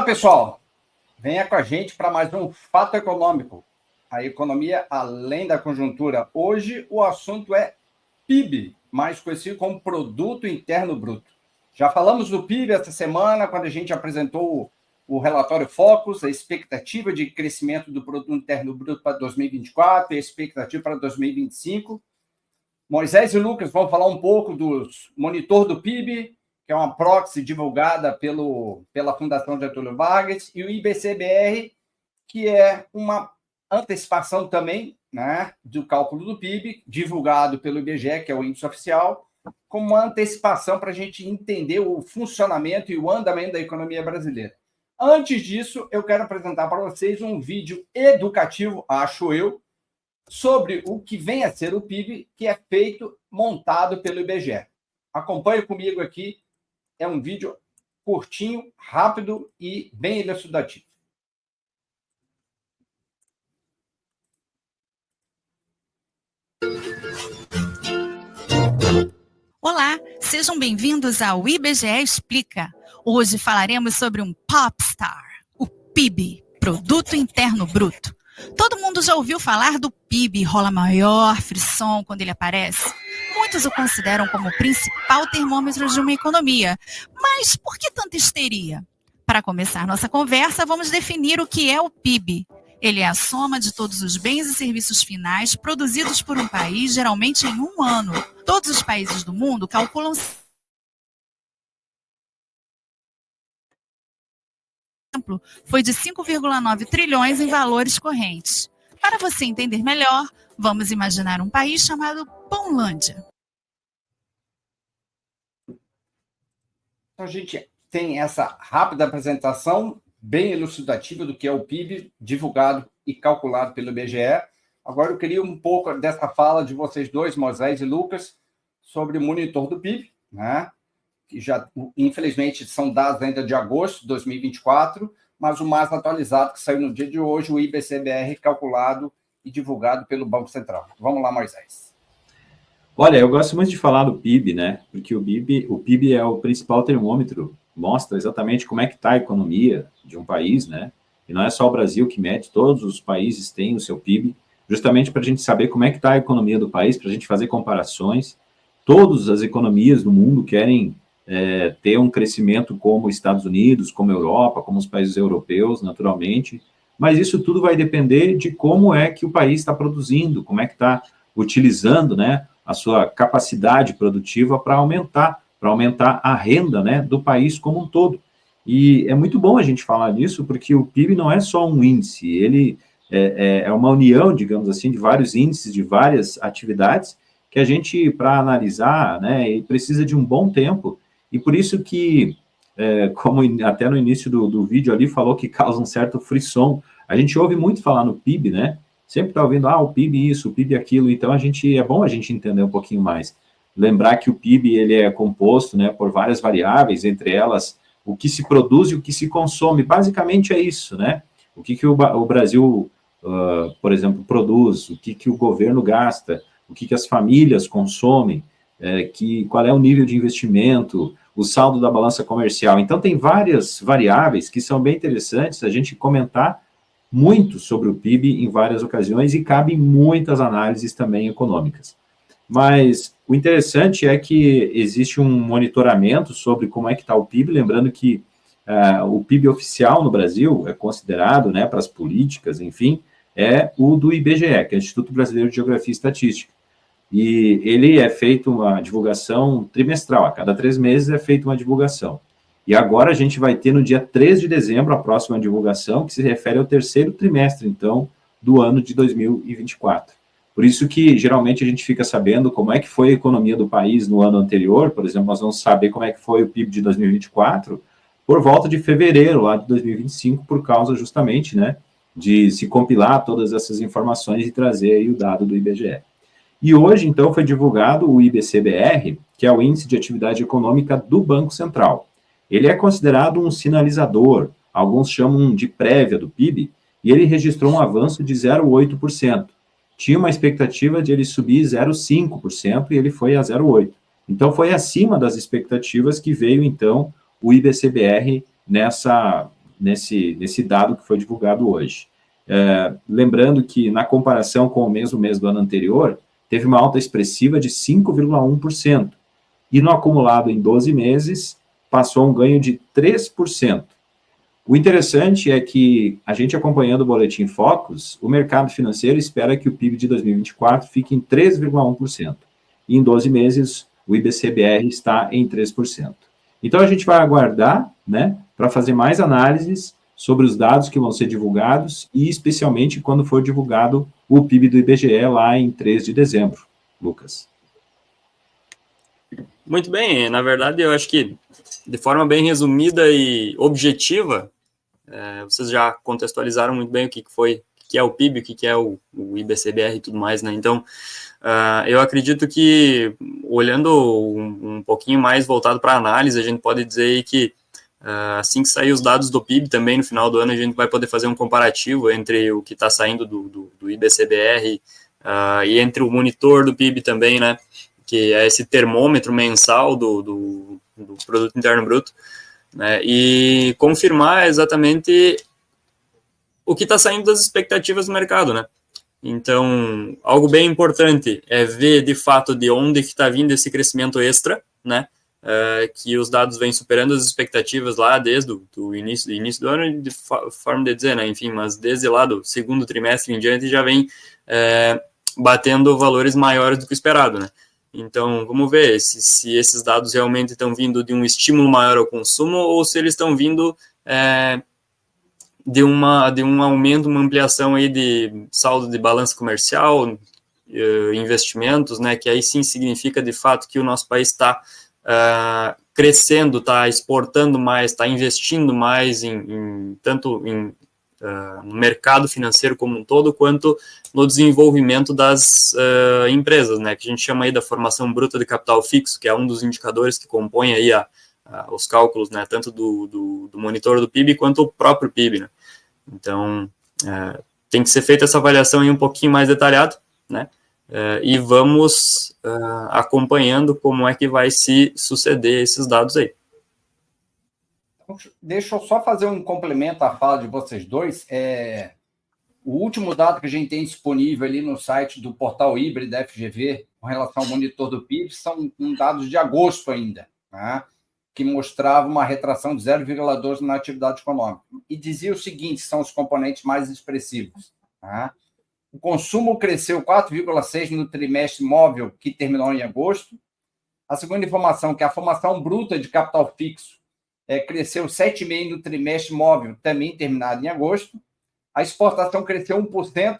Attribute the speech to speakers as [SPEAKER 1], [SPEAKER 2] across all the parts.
[SPEAKER 1] Olá, pessoal. Venha com a gente para mais um Fato Econômico. A economia além da conjuntura. Hoje o assunto é PIB, mais conhecido como Produto Interno Bruto. Já falamos do PIB essa semana, quando a gente apresentou o relatório Focus, a expectativa de crescimento do Produto Interno Bruto para 2024 e a expectativa para 2025. Moisés e Lucas vão falar um pouco do monitor do PIB, que é uma proxy divulgada pela Fundação Getúlio Vargas, e o IBC-BR, que é uma antecipação também, né, do cálculo do PIB, divulgado pelo IBGE, que é o índice oficial, como uma antecipação para a gente entender o funcionamento e o andamento da economia brasileira. Antes disso, eu quero apresentar para vocês um vídeo educativo, acho eu, sobre o que vem a ser o PIB, que é montado pelo IBGE. Acompanhe comigo aqui, é um vídeo curtinho, rápido e bem elucidativo.
[SPEAKER 2] Olá, sejam bem-vindos ao IBGE Explica. Hoje falaremos sobre um popstar, o PIB, Produto Interno Bruto. Todo mundo já ouviu falar do PIB, rola maior frisson quando ele aparece. Muitos o consideram como o principal termômetro de uma economia. Mas por que tanta histeria? Para começar nossa conversa, vamos definir o que é o PIB. Ele é a soma de todos os bens e serviços finais produzidos por um país, geralmente em um ano. Todos os países do mundo calculam foi de 5,9 trilhões em valores correntes. Para você entender melhor, vamos imaginar um país chamado Pãolândia.
[SPEAKER 1] Então, a gente tem essa rápida apresentação, bem elucidativa do que é o PIB, divulgado e calculado pelo IBGE. Agora eu queria um pouco dessa fala de vocês dois, Moisés e Lucas, sobre o monitor do PIB, né? Que já, infelizmente, são dados ainda de agosto de 2024, mas o mais atualizado que saiu no dia de hoje, o IBC-BR, calculado e divulgado pelo Banco Central. Vamos lá, Moisés.
[SPEAKER 3] Olha, eu gosto muito de falar do PIB, né? Porque o PIB é o principal termômetro, mostra exatamente como é que está a economia de um país, né? E não é só o Brasil que mede, todos os países têm o seu PIB, justamente para a gente saber como é que está a economia do país, para a gente fazer comparações. Todas as economias do mundo querem ter um crescimento como os Estados Unidos, como a Europa, como os países europeus, naturalmente, mas isso tudo vai depender de como é que o país está produzindo, como é que está utilizando, né, a sua capacidade produtiva para aumentar a renda, né, do país como um todo. E é muito bom a gente falar disso, porque o PIB não é só um índice, ele é uma união, digamos assim, de vários índices, de várias atividades, que a gente, para analisar, né, precisa de um bom tempo. E por isso que, como até no início do vídeo ali falou que causa um certo frisson, a gente ouve muito falar no PIB, né? Sempre está ouvindo, o PIB isso, o PIB aquilo, então é bom a gente entender um pouquinho mais. Lembrar que o PIB ele é composto, né, por várias variáveis, entre elas o que se produz e o que se consome. Basicamente é isso, né? O que o Brasil, por exemplo, produz, o que o governo gasta, o que as famílias consomem, qual é o nível de investimento, o saldo da balança comercial. Então, tem várias variáveis que são bem interessantes a gente comentar muito sobre o PIB em várias ocasiões e cabem muitas análises também econômicas. Mas o interessante é que existe um monitoramento sobre como é que está o PIB, lembrando que o PIB oficial no Brasil é considerado, né, para as políticas, enfim, é o do IBGE, que é o Instituto Brasileiro de Geografia e Estatística. E ele é feito uma divulgação trimestral, a cada 3 meses é feita uma divulgação. E agora a gente vai ter no dia 3 de dezembro a próxima divulgação, que se refere ao 3º trimestre, então, do ano de 2024. Por isso que, geralmente, a gente fica sabendo como é que foi a economia do país no ano anterior, por exemplo, nós vamos saber como é que foi o PIB de 2024, por volta de fevereiro, lá de 2025, por causa, justamente, né, de se compilar todas essas informações e trazer aí o dado do IBGE. E hoje, então, foi divulgado o IBC-BR, que é o Índice de Atividade Econômica do Banco Central. Ele é considerado um sinalizador, alguns chamam de prévia do PIB, e ele registrou um avanço de 0,8%. Tinha uma expectativa de ele subir 0,5% e ele foi a 0,8%. Então, foi acima das expectativas que veio, então, o IBC-BR nesse dado que foi divulgado hoje. Lembrando que, na comparação com o mesmo mês do ano anterior, teve uma alta expressiva de 5,1%, e no acumulado em 12 meses, passou um ganho de 3%. O interessante é que, a gente acompanhando o Boletim Focus, o mercado financeiro espera que o PIB de 2024 fique em 3,1%, e em 12 meses, o IBCBR está em 3%. Então, a gente vai aguardar, né, para fazer mais análises sobre os dados que vão ser divulgados, e especialmente quando for divulgado o PIB do IBGE lá em 3 de dezembro. Lucas.
[SPEAKER 4] Muito bem, na verdade eu acho que de forma bem resumida e objetiva, vocês já contextualizaram muito bem o que é o PIB, o que é o IBCBR e tudo mais, né? Então, eu acredito que, olhando um pouquinho mais voltado para a análise, a gente pode dizer aí que assim que sair os dados do PIB, também no final do ano a gente vai poder fazer um comparativo entre o que está saindo do IBCBR e entre o monitor do PIB também, né, que é esse termômetro mensal do Produto Interno Bruto, né, e confirmar exatamente o que está saindo das expectativas do mercado, né. Então, algo bem importante é ver, de fato, de onde está vindo esse crescimento extra, né, que os dados vêm superando as expectativas lá desde o início do ano, de forma de dizer, né, enfim, mas desde lá do segundo trimestre em diante já vem batendo valores maiores do que o esperado, né. Então, vamos ver se esses dados realmente estão vindo de um estímulo maior ao consumo ou se eles estão vindo de um aumento, uma ampliação aí de saldo de balança comercial, investimentos, né, que aí sim significa de fato que o nosso país está crescendo, está exportando mais, está investindo mais tanto no mercado financeiro como um todo, quanto no desenvolvimento das empresas, né, que a gente chama aí da formação bruta de capital fixo, que é um dos indicadores que compõe aí os cálculos, né, tanto do monitor do PIB quanto o próprio PIB, né. Então, tem que ser feita essa avaliação aí um pouquinho mais detalhada, né, e vamos acompanhando como é que vai se suceder esses dados aí.
[SPEAKER 1] Deixa eu só fazer um complemento à fala de vocês dois. O último dado que a gente tem disponível ali no site do portal Híbrido da FGV com relação ao monitor do PIB são dados de agosto ainda, né, que mostrava uma retração de 0,2 na atividade econômica. E dizia o seguinte, são os componentes mais expressivos, né? O consumo cresceu 4,6% no trimestre móvel, que terminou em agosto. A segunda informação, que a formação bruta de capital fixo cresceu 7,5% no trimestre móvel, também terminado em agosto. A exportação cresceu 1%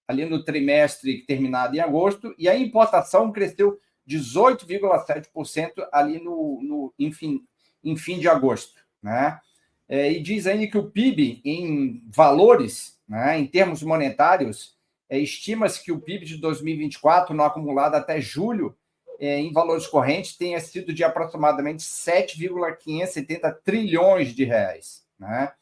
[SPEAKER 1] ali no trimestre terminado em agosto. E a importação cresceu 18,7% ali em fim de agosto, né? E diz ainda que o PIB, em valores, né, em termos monetários, estima-se que o PIB de 2024, no acumulado até julho, em valores correntes, tenha sido de aproximadamente 7,570 trilhões de reais, né?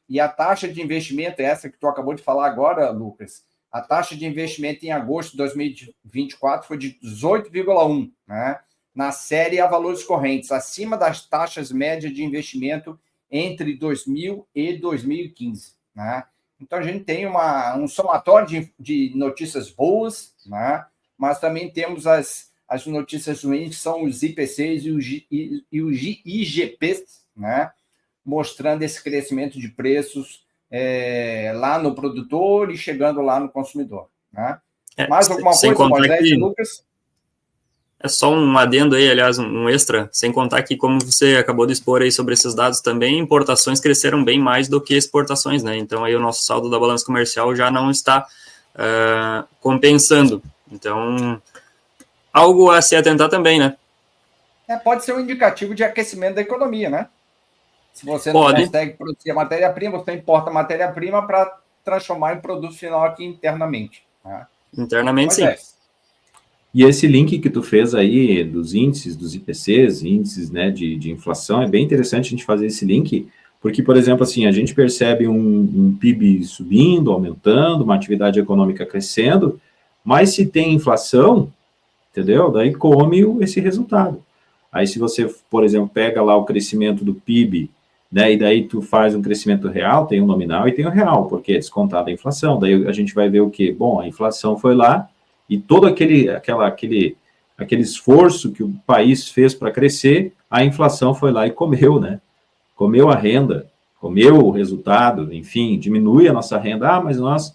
[SPEAKER 1] E a taxa de investimento, essa que tu acabou de falar agora, Lucas, a taxa de investimento em agosto de 2024 foi de 18,1%, né? Na série a valores correntes, acima das taxas médias de investimento entre 2000 e 2015, né? Então, a gente tem um somatório de notícias boas, né? Mas também temos as notícias ruins, que são os IPCs e os IGPs, né? Mostrando esse crescimento de preços lá no produtor e chegando lá no consumidor, né? Mais alguma coisa, Moisés, Lucas?
[SPEAKER 4] É só um adendo aí, aliás, um extra, sem contar que, como você acabou de expor aí sobre esses dados também, importações cresceram bem mais do que exportações, né? Então, aí o nosso saldo da balança comercial já não está compensando. Então, algo a se atentar também, né?
[SPEAKER 1] Pode ser um indicativo de aquecimento da economia, né? Se você não consegue produzir a matéria-prima, você importa a matéria-prima para transformar em produto final aqui internamente, né?
[SPEAKER 4] Internamente, sim.
[SPEAKER 3] E esse link que tu fez aí dos índices, dos IPCs, índices, né, de inflação, é bem interessante a gente fazer esse link, porque, por exemplo, assim, a gente percebe um PIB subindo, aumentando, uma atividade econômica crescendo, mas se tem inflação, entendeu? Daí come esse resultado. Aí se você, por exemplo, pega lá o crescimento do PIB né? E daí tu faz um crescimento real, tem o nominal e tem o real, porque é descontada a inflação. Daí a gente vai ver o quê? Bom, a inflação foi lá e todo aquele esforço que o país fez para crescer, a inflação foi lá e comeu, né? Comeu a renda, comeu o resultado, enfim, diminui a nossa renda. Ah, mas nós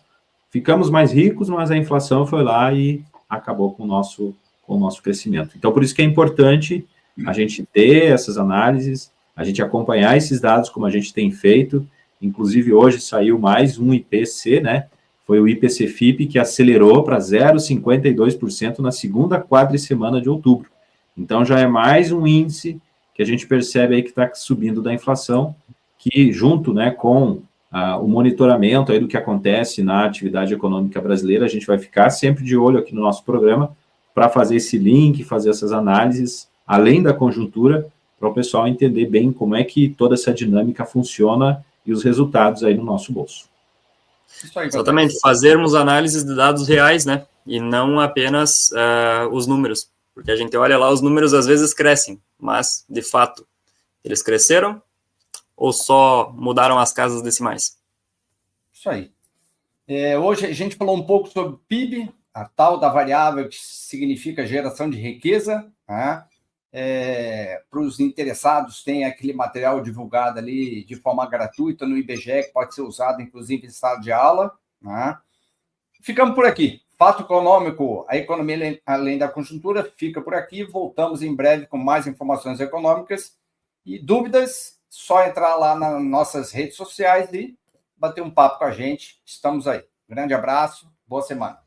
[SPEAKER 3] ficamos mais ricos, mas a inflação foi lá e acabou com o nosso crescimento. Então, por isso que é importante a gente ter essas análises, a gente acompanhar esses dados como a gente tem feito. Inclusive, hoje saiu mais um IPC, né? Foi o IPC-FIP, que acelerou para 0,52% na segunda quadricemana de outubro. Então, já é mais um índice que a gente percebe aí que está subindo da inflação, que junto, né, com o monitoramento aí do que acontece na atividade econômica brasileira, a gente vai ficar sempre de olho aqui no nosso programa para fazer esse link, fazer essas análises, além da conjuntura, para o pessoal entender bem como é que toda essa dinâmica funciona e os resultados aí no nosso bolso.
[SPEAKER 4] Isso aí, exatamente, fazermos análises de dados reais, né, e não apenas os números, porque a gente olha lá, os números às vezes crescem, mas, de fato, eles cresceram ou só mudaram as casas decimais?
[SPEAKER 1] Isso aí. Hoje a gente falou um pouco sobre PIB, a tal da variável que significa geração de riqueza, né? Para os interessados, tem aquele material divulgado ali de forma gratuita no IBGE, que pode ser usado, inclusive, em sala de aula. Né? Ficamos por aqui. Fato econômico, a economia além da conjuntura, fica por aqui. Voltamos em breve com mais informações econômicas. E dúvidas, só entrar lá nas nossas redes sociais e bater um papo com a gente. Estamos aí. Grande abraço, boa semana.